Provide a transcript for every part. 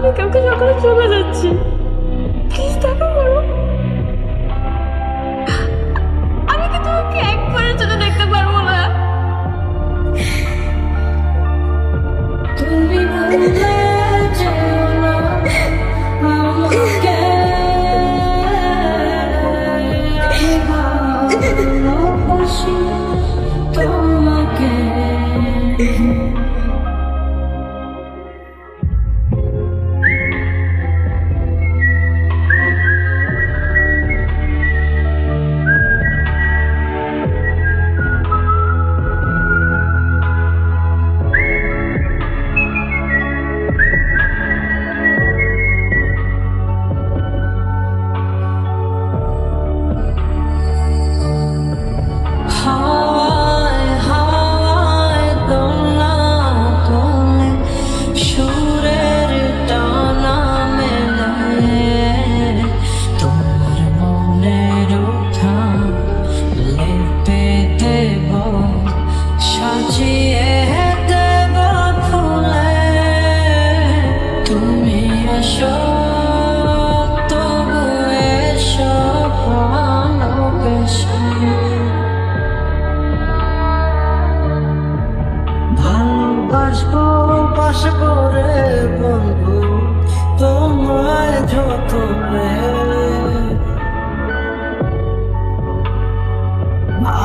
আমি কালকে সকালে চলে যাচ্ছি, প্লিজ দেখা করো। আমি কি তোমাকে একবারের জন্য দেখতে পারবো না? তুমি ভুলে যেও না আমাকে, আমি ভালোবাসি তোমাকে।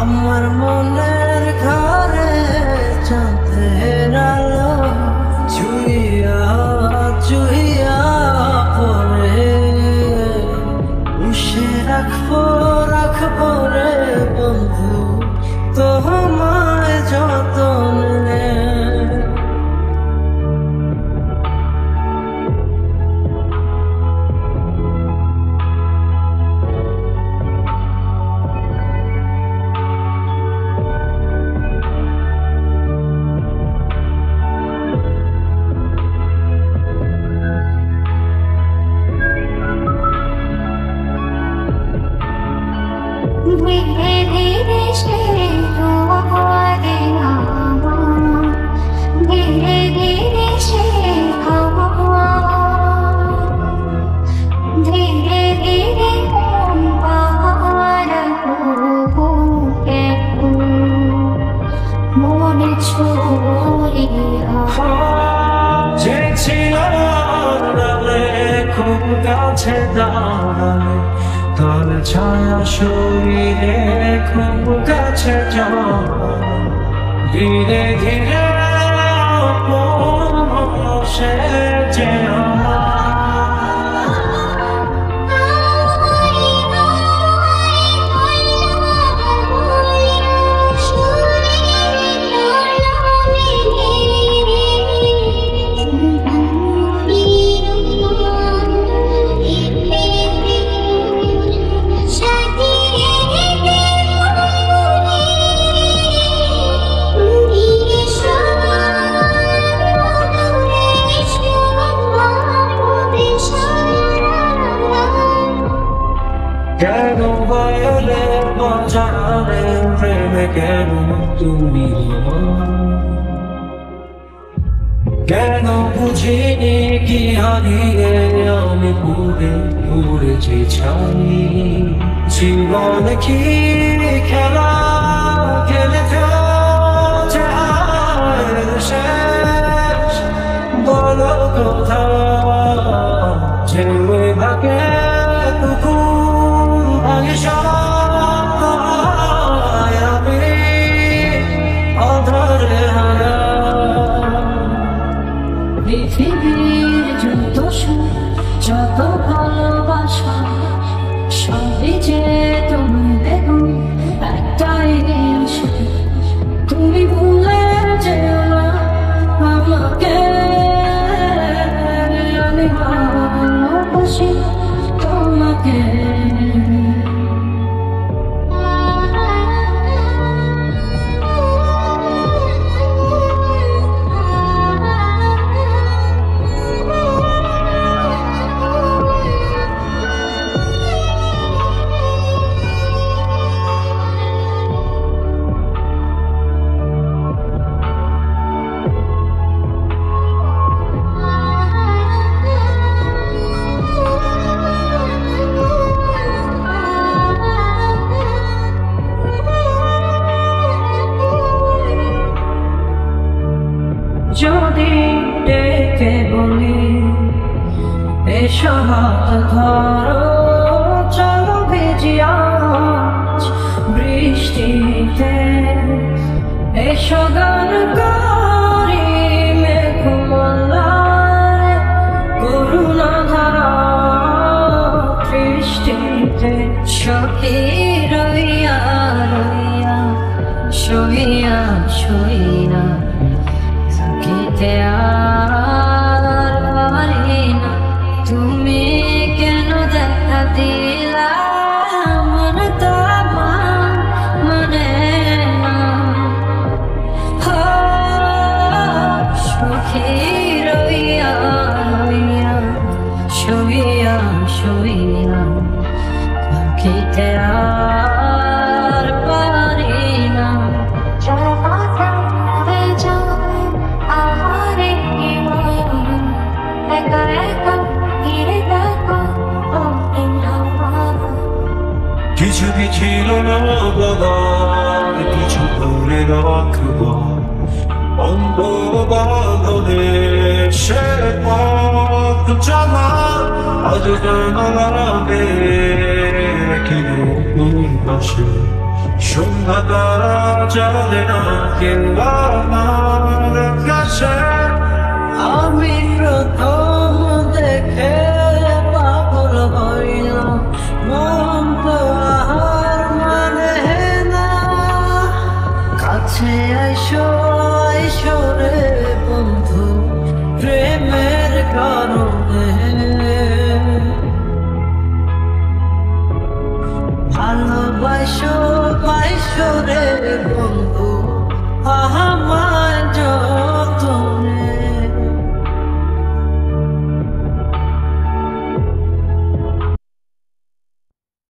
আমার মনের ঘরে চাঁদের আলো চুইয়া চুইয়া পরে, উষে রাখবো রাখবো রে বন্ধু তোমায় যতনে। ধীরে ধীরে শেখ ধীরে ধীরে শেখ ধীরে ধীরে মনে ছড়িয়া যে ছিল খুব কাছে দাঁড়ালে, তোর ছায়া শরীরে খুব কাছে ধীরে ধীরে সে যে কেন বলে বাজারে প্রেমে কেন তুমি, কেন বুঝিনি কি হারিয়ে আমি পুরে পুড়েছি ছাই। জীবন কি খেলা খেলেছে শেষ, বলো কথা যে থাকে পৃথিবীর যত সুখ যত ভালোবাসা সবই যে তুমি দেখো একটাই আশা, তুমি ভুলে যেও না আমাকে, আমি ভালোবাসি যদি ডেকে বলি এসো হাত ধরো চলো ভিজি আজ বৃষ্টিতে এসো গান করি মেঘমালায় করুণা ধারা বৃষ্টিতে সখী রইয়া রইয়া শুইয়া শুইয়া থাকিতে আর পারি না তুমি কেন দেখা দিলা মন তো আমার মানে না সখী রইয়া রইয়া শুইয়া শুইয়া থাকিতে আর পারি না কিছু কি ছিল না বলার কিছু করে রাখবো অন্ধ বাঁধনে সে পথ চলা আজ জানা লাগে পাশে সন্ধ্যা তারা চলে না কেউ আমার কাছে আমি প্রথম দেখে পাগল হইলাম মন তো আর মানে না কাছে আইসো আইসো রে বন্ধু প্রেমের কারণে ভালোবাসো পাইসো রে বন্ধু আমায়